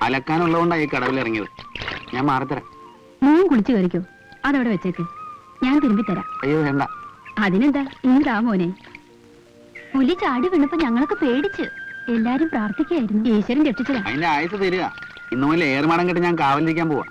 അലക്കാനുള്ളതുകൊണ്ടാണ് ഈ കടവിൽ ഇറങ്ങിയത്. ഞാൻ മാറിത്തരാം. മോൻ കുളിച്ചു കയറിക്കോ, അതവിടെ വെച്ചേക്ക്, ഞാൻ തിരുമ്പി തരാം. അയ്യോ വേണ്ട. അതിനെന്താ, ഇങ്ങതാ മോനെ. പുലി ചാടി വീണപ്പോ ഞങ്ങളൊക്കെ പേടിച്ച് എല്ലാരും പ്രാർത്ഥിക്കായിരുന്നു, ഈശ്വരൻ രക്ഷിച്ചതാ. അതിന്റെ ആയുസ് തരിക. ഇന്നു മുതൽ ഏറുമാടം കെട്ട് ഞാൻ കാവലിരിക്കാൻ പോവാ.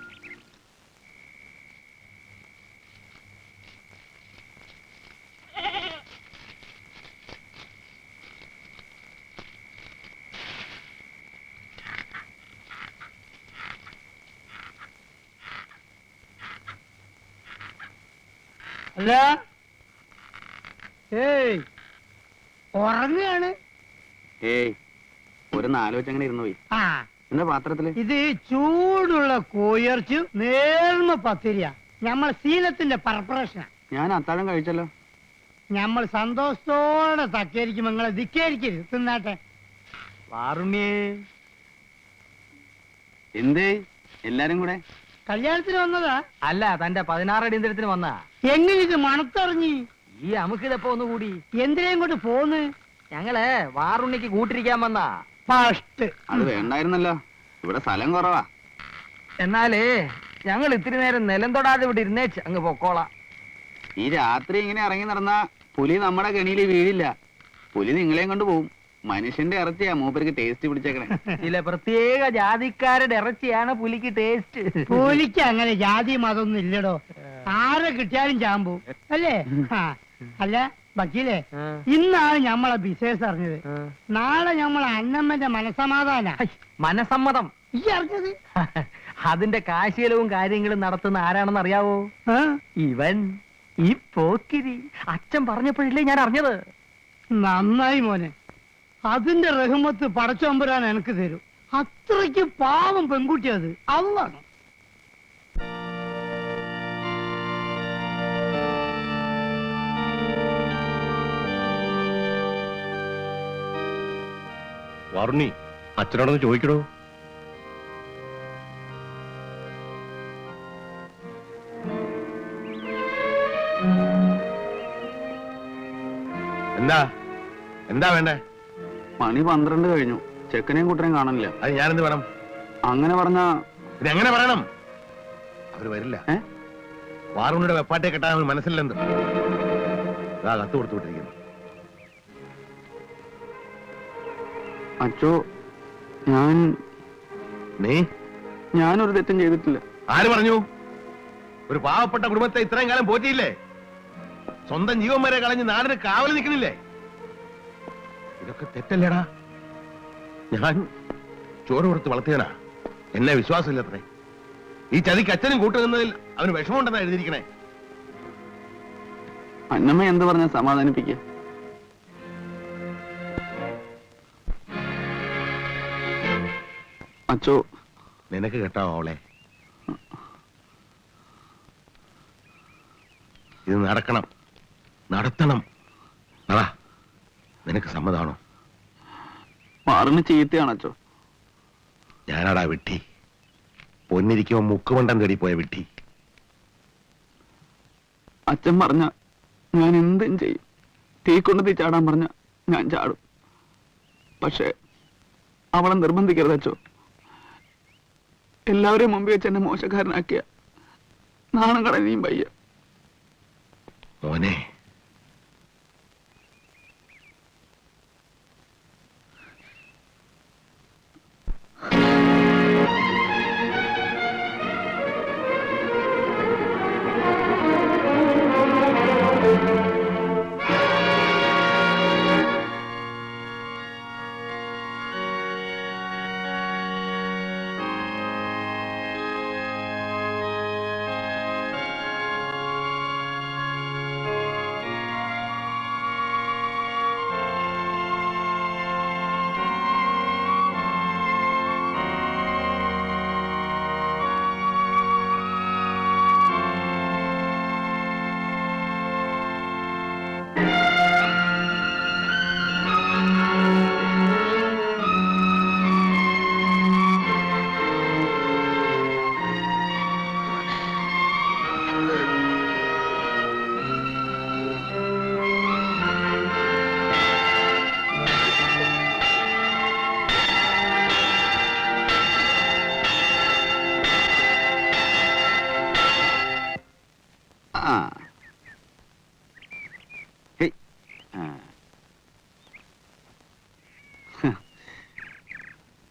അല്ല, ഏയ് ഉറങ്ങാണ്. ഏയ് ഒരു നാലോച്ചങ്ങനെ ഇരുന്നു പോയി. ആ, എന്താ പാത്രത്തില്? ഇത് ചൂടുള്ള കോയിറച്ചി നേർമ പത്തിരിയാ. നമ്മൾ ശീലത്തിന്റെ പറപ്രശ്ന. ഞാൻ അത്താഴം കഴിച്ചല്ലോ. നമ്മൾ സന്തോഷത്തോടെ തക്കേരിക്കും. നിങ്ങളെ ധിക്കേരിക്കരുത്. തിന്നാട്ടെ. വാറുണ്ണിയേ, എന്തേ എല്ലാരും കൂടെ? കല്യാണത്തിന് വന്നതാ? അല്ല, തന്റെ 16 അടിയന്തരത്തിന് വന്നാ. എങ്ങനെ ഇത് മണത്തറിഞ്ഞി? ഈ അമുക്കിതപ്പോ ഒന്ന് കൂടി. എന്തിനാ ഇങ്ങോട്ട് പോന്ന്? ഞങ്ങള് വാറുണ്ണിക്ക് കൂട്ടിരിക്കാൻ വന്നാ. ഫസ്റ്റ് അത് വേണ്ടായിരുന്നല്ലോ, ഇവിടെ സ്ഥലം കുറവാ. എന്നാലേ ഞങ്ങൾ ഇത്തിരി നേരം നിലം തൊടാതെ ഇവിടെ ഇരുന്നേച്ച് അങ്ങ് പൊക്കോളാം. ഈ രാത്രി ഇങ്ങനെ ഇറങ്ങി നടന്നാ പുലി നമ്മുടെ കെണിയിൽ വീഴില്ല. പുലി നിങ്ങളെയും കൊണ്ട് പോവും. മനുഷ്യന്റെ ഇറച്ചിയാ മൂപ്പർക്ക് ടേസ്റ്റ് പിടിച്ചേക്കണേ. ചില പ്രത്യേക ജാതിക്കാരുടെ ഇറച്ചിയാണ് പുലിക്ക് ടേസ്റ്റ്. പുലിക്ക് അങ്ങനെ ജാതി മതമൊന്നും ഇല്ലടോ. ആരെ കിട്ടിയാലും ചാമ്പൂ അല്ലേ? അല്ല വക്കീലേ, ഇന്നാണ് ഞമ്മളെ ബിസിനസ് അറിഞ്ഞത്. നാളെ ഞമ്മളെ അന്നമ്മന്റെ മനസമാധാന. മനസമ്മതം ഈ അറിഞ്ഞത്? അതിന്റെ കാശീലവും കാര്യങ്ങളും നടത്തുന്ന ആരാണെന്ന് അറിയാവോ? ഇവൻ, ഈ പോക്കിരി. അച്ഛൻ പറഞ്ഞപ്പോഴില്ലേ ഞാൻ അറിഞ്ഞത്. നന്നായി മോനെ. അതിന്റെ റഹ്മത്ത് പടച്ചോമ്പരാൻ എനിക്ക് തരും. അത്രയ്ക്ക് പാവം പെൺകുട്ടി അത്. അള്ളാണ്. വാറുണ്ണി, അച്ഛനോടൊന്ന് ചോദിക്കണോ? എന്താ എന്താ വേണ്ടേ? മണി 12 കഴിഞ്ഞു. ചെക്കനെയും കുട്ടനെയും കാണാനില്ല. അത് ഞാനെന്ത് വേണം? അങ്ങനെ പറഞ്ഞാ ഇതെങ്ങനെ പറയണം? അവര് വരില്ല. വാറുണ്ണിയുടെ വെപ്പാട്ടെ കെട്ടാൻ അവന് മനസ്സിലെന്ത്? അതാ കത്ത് കൊടുത്തു വിട്ടിരിക്കുന്നു. അച്ചോ, ഞാനൊരു തെറ്റും ചെയ്തിട്ടില്ല. ആര് പറഞ്ഞു? ഒരു പാവപ്പെട്ട കുടുംബത്തെ ഇത്രയും കാലം പോറ്റിയില്ലേ? സ്വന്തം ജീവൻ വരെ കളഞ്ഞ് നാടിന് കാവൽ നിൽക്കുന്നില്ലേ? ഇതൊക്കെ തെറ്റല്ലേടാ. ഞാൻ ചോറ് കൊടുത്ത് വളർത്തിയവനാ. എന്നെ വിശ്വാസമില്ലത്രേ. ഈ ചതിക്ക് അച്ഛനും കൂട്ടുനിന്നതിൽ അവന് വിഷമമുണ്ടെന്നാ എഴുതിയിരിക്കണേ. അന്നമ്മ എന്ത് പറഞ്ഞ സമാധാനിപ്പിക്കുക? അച്ചോ, നിനക്ക് കേട്ടാവോ അവളെ? ഇത് നടക്കണം, നടത്തണം. അതാ നിനക്ക് സമ്മതമാണോ? മാറിന് ചീത്തയാണ് അച്ചോ. ഞാനാടാ വിട്ടി. പൊന്നിരിക്കുമ്പോ മുക്കുമണ്ടം തേടി പോയ വിട്ടി. അച്ഛൻ പറഞ്ഞ ഞാൻ എന്തും ചെയ്യും. തീ കൊണ്ട് തീ ചാടാൻ പറഞ്ഞ ഞാൻ ചാടും. പക്ഷെ അവളെ നിർബന്ധിക്കരുത് അച്ചോ. എല്ലാവരെയും മുമ്പ് വെച്ച് എന്നെ മോശക്കാരനാക്കിയ നാണം കടഞ്ഞീം പയ്യ. മോനെ,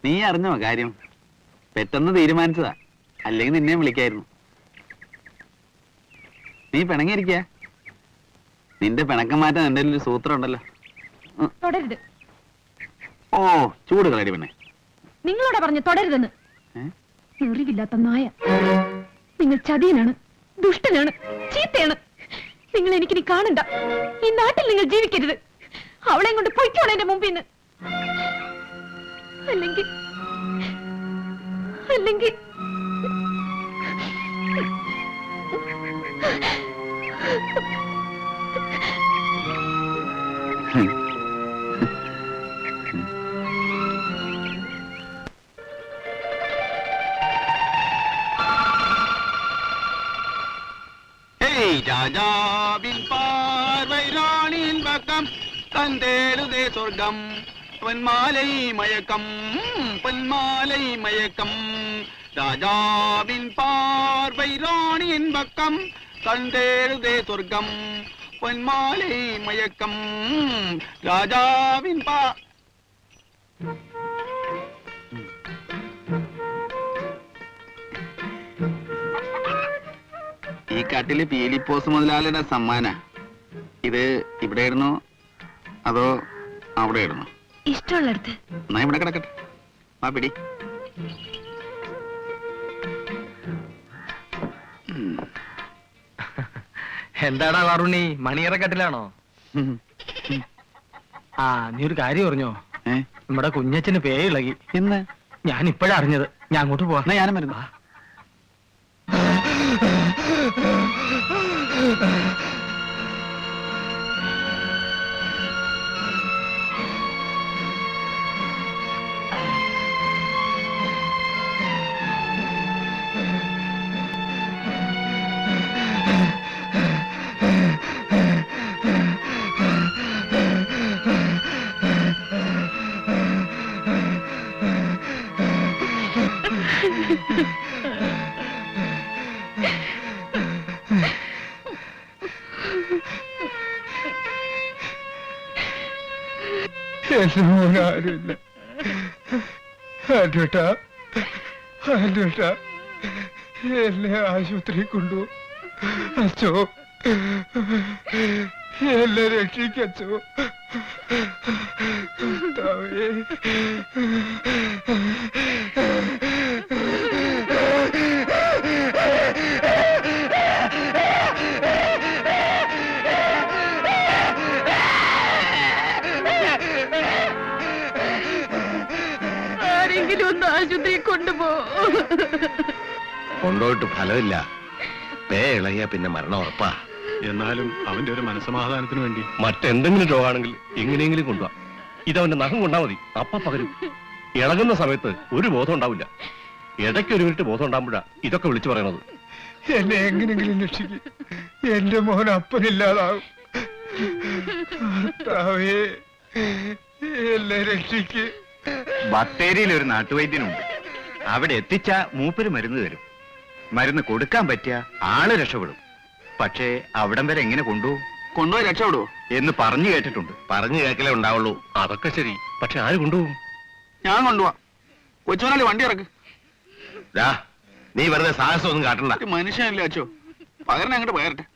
നീ അറിഞ്ഞോ കാര്യം? പെട്ടെന്ന് തീരുമാനിച്ചതാ, അല്ലെങ്കിൽ നിന്നെ വിളിക്കായിരുന്നു. നീ പിണങ്ങിയിരിക്ക? നിന്റെ പിണക്കം മാറ്റാൻ എന്റെ ഒരു സൂത്രം ഉണ്ടല്ലോ. തുടരുത്. ഓ, ചൂട് കളടി പെണ്ണെ. നിങ്ങളോടാ പറഞ്ഞു തുടരുതെന്ന്. എറിവില്ലാത്ത നായ. നിങ്ങൾ ചതിയനാണ്, ദുഷ്ടനാണ്, ചീത്തയാണ്. നിങ്ങൾ എനിക്കിനി കാണണ്ട. ഈ നാട്ടിൽ നിങ്ങൾ ജീവിക്കരുത്. അവളെ കൊണ്ട് പൊയ്ക്കോണം എന്റെ മുമ്പിൽ നിന്ന്. അല്ലെങ്കിൽ അല്ലെങ്കിൽ രാജാവിൻ പാർവൈ റാണിயின் பக்கம் கண்டேடுதே சொர்க்கம் பொன்மாலை மயக்கம் பொன்மாலை மயக்கம் ராஜாவின் பார்வை ராணியின் பக்கம் கண்டேடுதே சொர்க்கம் பொன்மாலை மயக்கம் ராஜாவின் ഈ കാട്ടില് പീലിപ്പോസ് മുതലാളിയുടെ സമ്മാന. ഇത് ഇവിടെ ഇടുന്നോ അതോ അവിടെ ഇടുന്നോ? ഇഷ്ടമുള്ളടത്ത്. എന്നാ ഇവിടെ കിടക്കട്ടെ. ആ പിടി. എന്താടാ വാറുണ്ണി, മണിയറക്കട്ടിലാണോ? ആ, നീ ഒരു കാര്യം അറിഞ്ഞോ? നമ്മുടെ കുഞ്ഞച്ഛന് പേ ഇളകി. എന്ന്? ഞാൻ ഇപ്പോഴാ അറിഞ്ഞത്. ഞാൻ അങ്ങോട്ട് പോവാ. എന്നാ ഞാനും വരുന്നു. എന്റെ മോൻ ആരുമില്ല. ആന്റോട്ടാ, ആന്റോട്ടാ, എന്നെ ആശുപത്രി കൊണ്ടു. അച്ചോ, എന്നെ രക്ഷിക്കച്ചോ. കർത്താവേ. ആരെങ്കിലും ഒന്ന് ആശുപത്രി കൊണ്ടുപോ. കൊണ്ടുപോയിട്ട് ഫലമില്ല. പേ ഇളകിയ പിന്നെ മരണം ഉറപ്പാ. എന്നാലും അവന്റെ ഒരു മനസ്സമാധാനത്തിന് വേണ്ടി മറ്റെന്തെങ്കിലും രോഗമാണെങ്കിൽ എങ്ങനെയെങ്കിലും കൊണ്ടുപോവാ. ഇതവന്റെ നഖം കൊണ്ടാ മതി, അപ്പ പകരും. ഇളകുന്ന സമയത്ത് ഒരു ബോധം ഉണ്ടാവില്ല. ഇടയ്ക്ക് ഒരു മിനിറ്റ് ബോധം ഉണ്ടാകുമ്പോഴാ ഇതൊക്കെ വിളിച്ചു പറയണത്. എന്നെ എങ്ങനെങ്കിലും രക്ഷിക്കും. എന്റെ മോൻ അപ്പനില്ലാതാവും. കർത്താവേ, എന്നെ രക്ഷിക്ക്. ബത്തേരിയിൽ ഒരു നാട്ടുവൈദ്യനുണ്ട്. അവിടെ എത്തിച്ച മൂപ്പര് മരുന്ന് തരും. മരുന്ന് കൊടുക്കാൻ പറ്റിയ ആള് രക്ഷപ്പെടും. പക്ഷേ അവിടം വരെ എങ്ങനെ കൊണ്ടുപോയി രക്ഷപ്പെടുവോ എന്ന് പറഞ്ഞു കേട്ടിട്ടുണ്ട്. പറഞ്ഞു കേൾക്കലേ ഉണ്ടാവുള്ളൂ. അതൊക്കെ ശരി, പക്ഷെ ആര് കൊണ്ടുപോകും? ഞാൻ കൊണ്ടുപോവാ. കൊച്ചുമനാലി വണ്ടി ഇറക്ക്. നീ വെറുതെ സാഹസം ഒന്നും കാട്ടണ്ട. മനുഷ്യനല്ലേ അച്ചോ, പകരനെ അങ്ങോട്ട് പകരട്ടെ.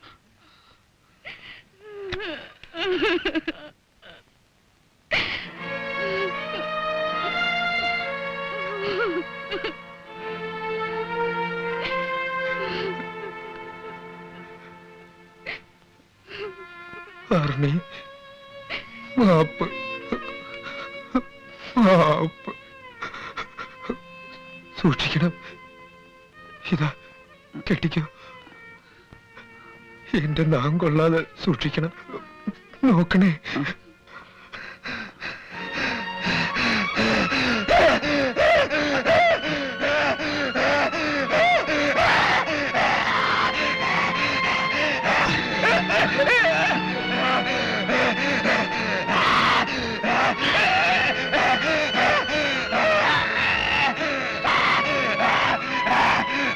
അർണി, മാപ്പ്, മാപ്പ്. സൂക്ഷിക്കണം. ഇതാ കെട്ടിക്കോ. എന്റെ നാം കൊള്ളാതെ സൂക്ഷിക്കണം. നോക്കണേ.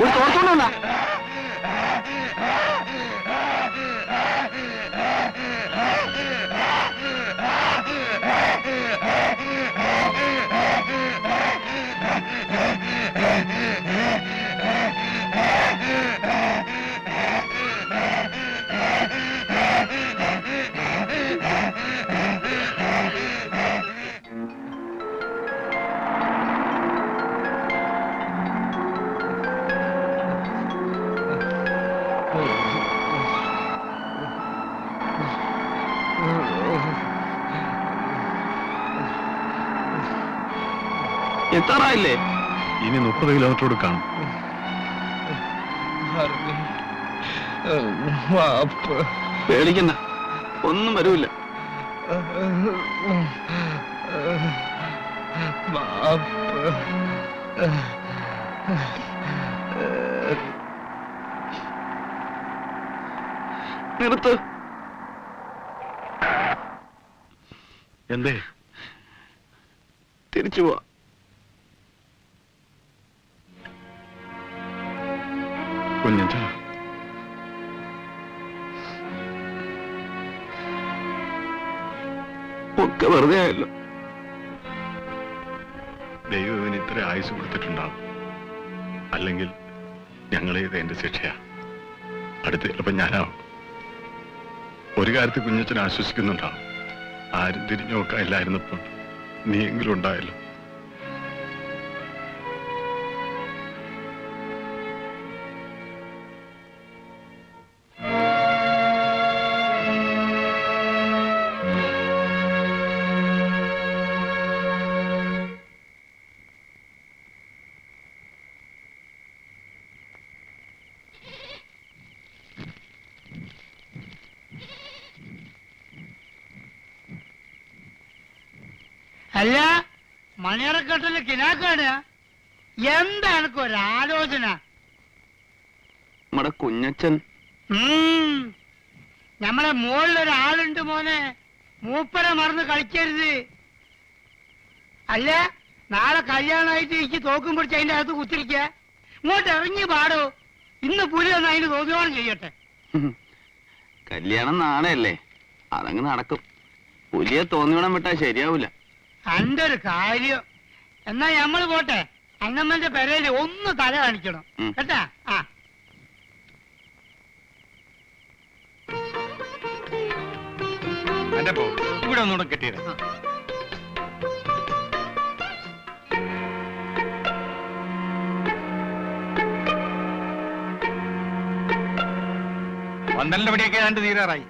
ഒരു തോർത്തോണ്ടാ. എത്താറായില്ലേ? ഇനി 30 കിലോമീറ്റർ കാണും. മാപ്പ്. പേടിക്കണ്ട, ഒന്നും വരൂല്ല. മാപ്പ്. നിർത്ത്. എന്തേ? തിരിച്ചു പോവാ. കുഞ്ഞച്ച, ഒക്കെ വെറുതെ ആയല്ലോ. ദൈവം ഇവന് ഇത്ര ആയുസ് കൊടുത്തിട്ടുണ്ടാവും. അല്ലെങ്കിൽ ഞങ്ങളെ ഇത് എന്റെ ശിക്ഷയാ. അടുത്ത് ചിലപ്പോ ഞാനാവും. ഒരു കാര്യത്തിൽ കുഞ്ഞച്ചൻ ആശ്വസിക്കുന്നുണ്ടാവും. ആരും തിരിഞ്ഞു നോക്കാനില്ലായിരുന്നപ്പോൾ നീയെങ്കിലും ഉണ്ടായല്ലോ. അല്ല, മണിയറക്കെട്ടില് കിനാക്കാണ്. എന്താ എനക്കൊരാലോചന? നമ്മുടെ കുഞ്ഞച്ചൻ നമ്മളെ മുകളിലൊരാളുണ്ട് മോനെ, മൂപ്പരെ മറന്ന് കളിക്കരുത്. അല്ല, നാളെ കല്യാണമായിട്ട് എനിക്ക് തോക്കും പിടിച്ച് അതിന്റെ അകത്ത് കുത്തിരിക്ക. ഇങ്ങോട്ട് ഇറങ്ങി പാടോ. ഇന്ന് പുലി ഒന്ന് അതിന് തോന്നിയോളം ചെയ്യട്ടെ. കല്യാണം നാളെയല്ലേ, അതങ്ങ് നടക്കും. പുലിയെ തോന്നിയോണം വിട്ടാ ശരിയാവൂല. അന്റെ ഒരു കാര്യം. എന്നാ ഞമ്മള് പോട്ടെ. അന്നമ്മന്റെ പെരയില് ഒന്ന് തല കാണിക്കണം കേട്ടാ. ആ ഇവിടെ ഒന്നുകൂടെ കെട്ടിയത്. പന്തലിന്റെ പടിയൊക്കെ കണ്ട് തീരാറായി.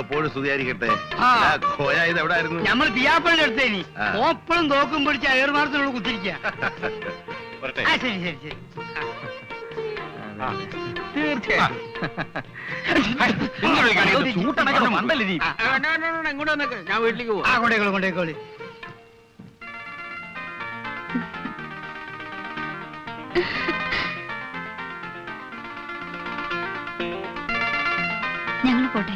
എപ്പോഴും സ്തുതിയായിരിക്കട്ടെ. ഇത് എവിടായിരുന്നു? ഞമ്മള് പിയാപ്പളിന്റെ അടുത്തേനി. ഓപ്പളും തോക്കും പിടിച്ച ഏറുമാർത്തിനുള്ള കുത്തിരിക്ക. ശരി ശരി ശരി. ഞാൻ വീട്ടിലേക്ക് പോവാ. കൊണ്ടേക്കോളൂ കൊണ്ടേക്കോളി. ഞങ്ങൾ പോട്ടെ.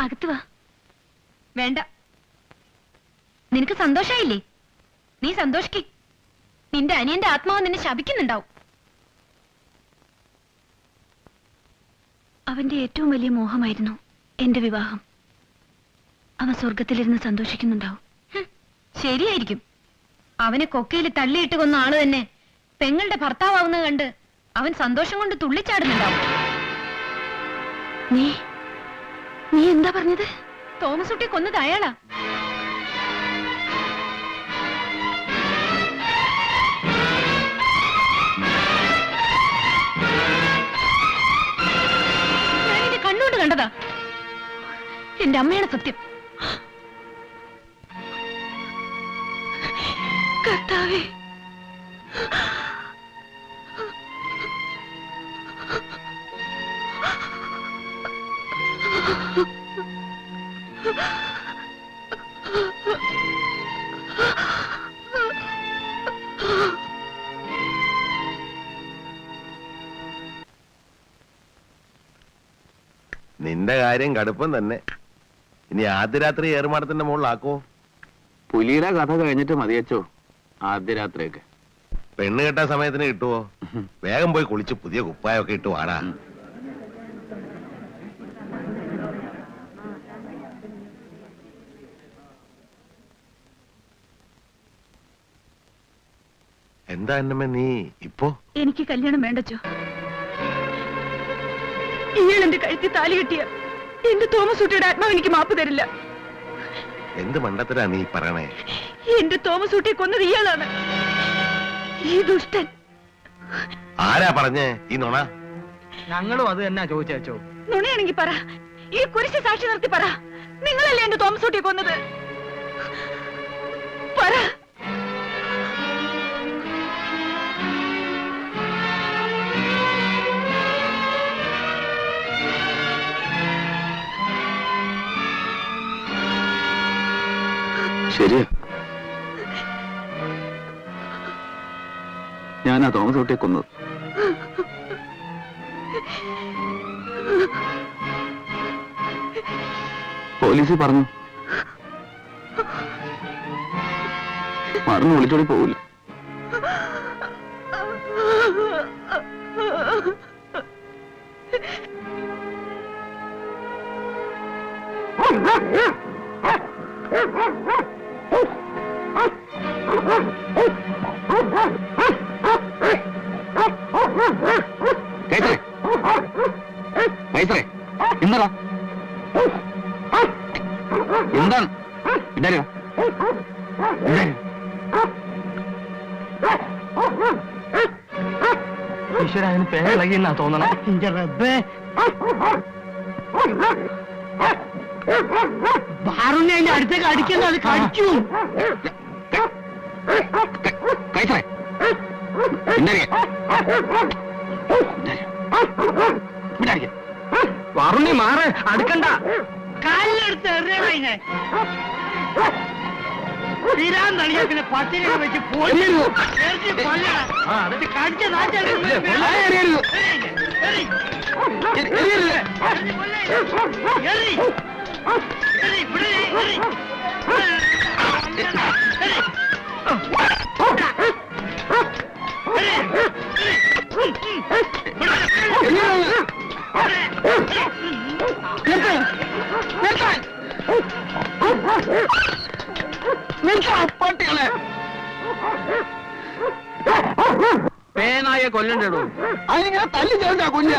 അകത്ത് വാ. വേണ്ട, നിനക്ക് സന്തോഷായില്ലേ? നീ സന്തോഷിക്ക്. നിന്റെ അനിയന്റെ ആത്മാവ് നിന്നെ ശപിക്കുന്നുണ്ടാവും. അവന്റെ ഏറ്റവും വലിയ മോഹമായിരുന്നു എന്റെ വിവാഹം. അവൻ സ്വർഗത്തിലിരുന്ന് സന്തോഷിക്കുന്നുണ്ടാവും. ശരിയായിരിക്കും. അവനെ കൊക്കയിൽ തള്ളിയിട്ട് കൊന്ന ആള് തന്നെ പെങ്ങളുടെ ഭർത്താവുന്നത് കണ്ട് അവൻ സന്തോഷം കൊണ്ട് തുള്ളിച്ചാടുന്നുണ്ടാവും. നീ എന്താ പറഞ്ഞത്? തോമസ് കുട്ടി കൊന്നത് അയാളാ. ഞാനെന്റെ കണ്ണുകൊണ്ട് കണ്ടതാ. എന്റെ അമ്മയാണ് സത്യം. കർത്താവേ, നിന്റെ കാര്യം കടുപ്പം തന്നെ. ഇനി ആദ്യ രാത്രി ഏറുമാടത്തിന്റെ മുകളിലാക്കോ? പുലിയുടെ കഥ കഴിഞ്ഞിട്ട് മതിയച്ചോ ആദ്യ രാത്രിയൊക്കെ. പെണ്ണ് കെട്ടാൻ സമയത്തിന് കിട്ടുവോ? വേഗം പോയി കുളിച്ച് പുതിയ കുപ്പായൊക്കെ ഇട്ട് വാടാ. എന്താ അന്നമ്മ നീ ഇപ്പോ? എനിക്ക് കല്യാണം വേണ്ടച്ചോ. ഇയാൾ എന്റെ കഴുത്തി താലി കെട്ടിയ എന്റെ തോമസ് ഊട്ടിയുടെ ആത്മാവ് എനിക്ക് മാപ്പ് തരില്ല. എന്ത് മണ്ടത്തരാ നീ പറയണേ? എന്റെ തോമസ് ഊട്ടിയെ കൊന്നത് ഇയാളാണ്, ഈ ദുഷ്ടൻ. ആരാ പറഞ്ഞേ ഈ നുണ? ഞങ്ങളും അത് തന്നെ ചോദിച്ചോ. നുണയാണെങ്കി പറ, ഈ കുരിശ് സാക്ഷി നിർത്തി പറ, നിങ്ങളല്ലേ എന്റെ തോമസ് ഊട്ടിയെ കൊന്നത്? പറ. ശരിയാ, ഞാനാ തോമസ് ഊട്ടിയെ കൊന്നത്. പോലീസിൽ പറഞ്ഞു, മറന്നു വിളിച്ചോടി പോവില്ല. എന്താ എന്താണ് ഇണ്ടാ? ഈശ്വര, അതിന് പേരിളകിയെന്നാ തോന്നണേ. എന്റെ റബ്ബേ, ബാറുണ്ണി അതിന്റെ അടുത്തേക്ക് അടിക്കുന്നത്, അത് കടിച്ചു. വറുണ്ണി മാറ്, അടുക്കണ്ട. കാലിലെടുത്ത് എറിയണേ. തീരാൻ തളിയാക്കിനെ പത്തിരി വെച്ച് പോയി കടിച്ച പട്ടികളെ പേനായെ കൊല്ലണ്ടോ? അതിനിങ്ങനെ തല്ലി ചേർന്നാ കൊല്ല.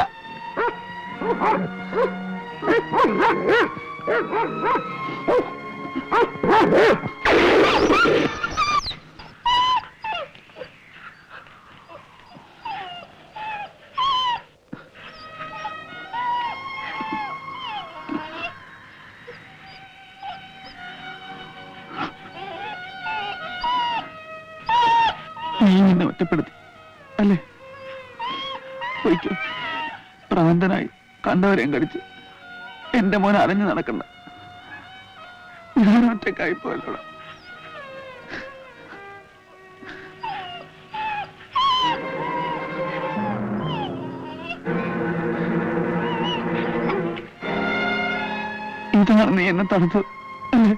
നീ നിന്നെ ഒറ്റപ്പെടുത്തി അല്ലേ? ഒരിക്കൽ പ്രാന്തനായി കണ്ടവരെയും കടിച്ച് എന്റെ മോൻ അറിഞ്ഞു നടക്കണ്ട. ഞാൻ ഒറ്റക്കായി പോയല്ലോടാ. ഇതാണ് നീ എന്നെ തടുത്തത് അല്ലേ?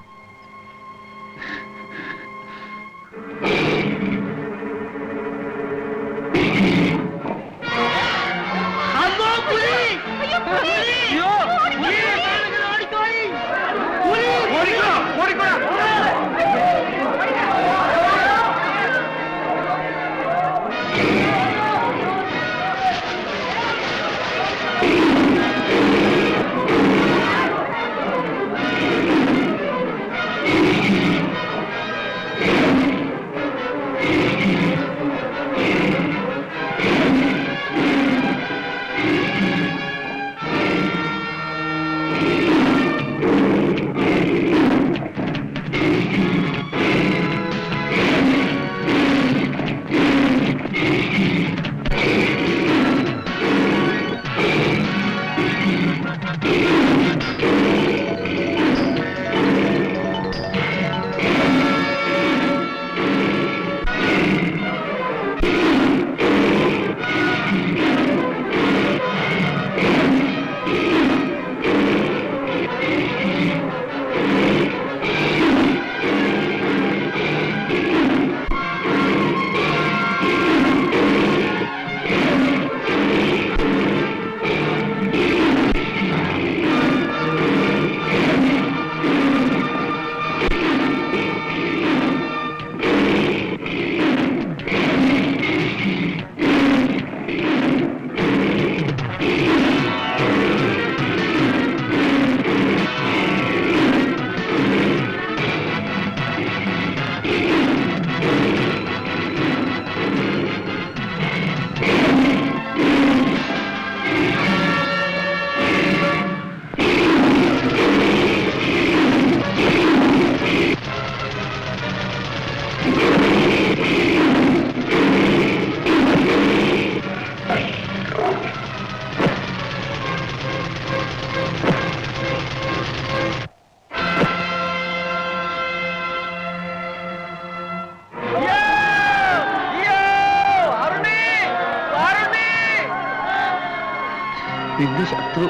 നിന്റെ ശത്രു.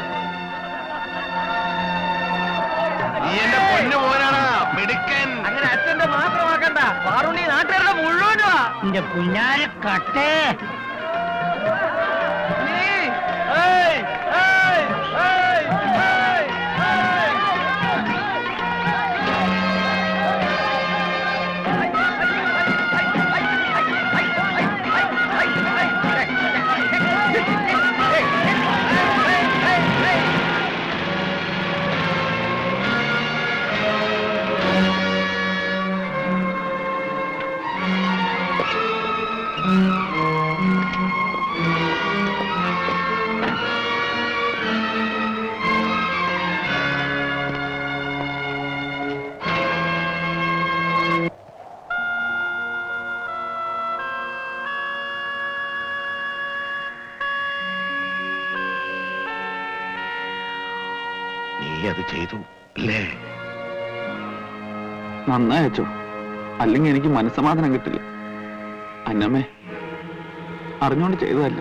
നീ എന്റെ പൊന്നു മോനാണ്, മിടുക്കൻ. അങ്ങനെ അച്ഛന്റെ മാത്രമാക്കണ്ട, പാറുണ്ണി നാട്ടുകാരുടെ മുഴുവനുവാ. എന്റെ പുന്നാര കട്ടേ. നീ അത് ചെയ്തു അല്ലേ? നന്നായി അച്ചോ, അല്ലെങ്കിൽ എനിക്ക് മനസ്സമാധാനം കിട്ടില്ല. അന്നമ്മേ, അറിഞ്ഞോണ്ട് ചെയ്തതല്ല,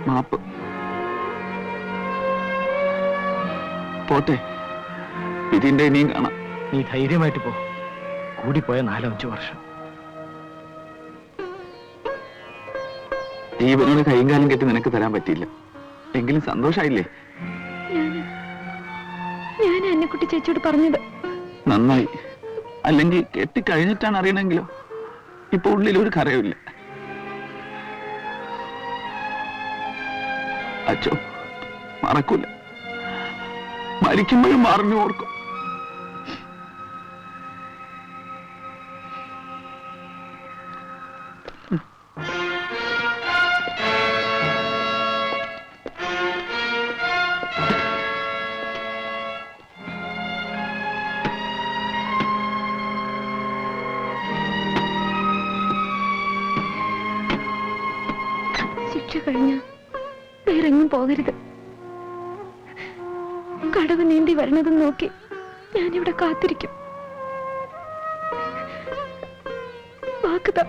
മാപ്പ്. പോട്ടെ, ഇതിന്റെ ഇനിയും കാണാം. നീ ധൈര്യമായിട്ട് പോ. കൂടിപ്പോയ 4-5 വർഷം. ജീവനോട് കൈയും കാലും കെട്ടി നിനക്ക് തരാൻ പറ്റിയില്ല, എങ്കിലും സന്തോഷായില്ലേ? ഞാൻ അന്നക്കുട്ടി ചേച്ചിയോട് പറഞ്ഞത്. നന്നായി, അല്ലെങ്കിൽ കെട്ടിക്കഴിഞ്ഞിട്ടാണ് അറിയണമെങ്കിലോ. ഇപ്പൊ ഉള്ളിൽ ഒരു കരയുമില്ല. അച്ചോ, മറക്കൂല, മരിക്കുമ്പോഴും മറിഞ്ഞു ഓർക്കും. ശിക്ഷ കഴിഞ്ഞ വേറെങ്ങും പോകരുത്. കടവ് നീന്തി വരണതും നോക്കി ഞാനിവിടെ കാത്തിരിക്കും. വാക്കുതാ.